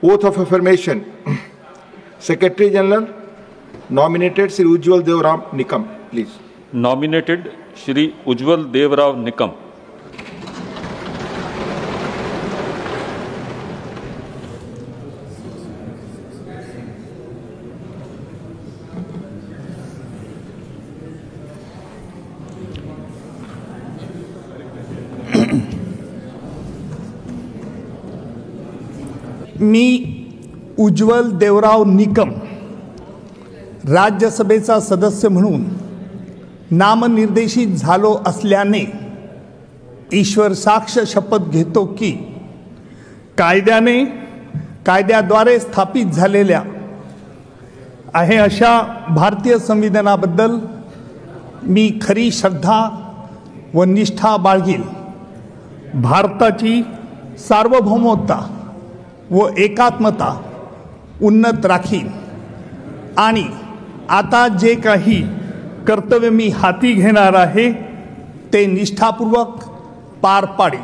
Oath of affirmation. Secretary General, nominated Sri Ujjwal Devrao Nikam, please. Nominated Shri Ujjwal Devrao Nikam. मी उज्ज्वल देवराव निकम राज्यसभेचा सदस्य म्हणून नामनिर्देशित झालो असल्याने ईश्वर साक्ष शपथ घेतो की कायद्याद्वारे स्थापित झालेल्या आहे अशा भारतीय संविधानाबद्दल मी खरी श्रद्धा व निष्ठा बाळगील, भारताची सार्वभौमता व एकात्मता उन्नत राखीन आणि आता जे काही कर्तव्य मी हाती घेणार आहे ते निष्ठापूर्वक पार पाडीन.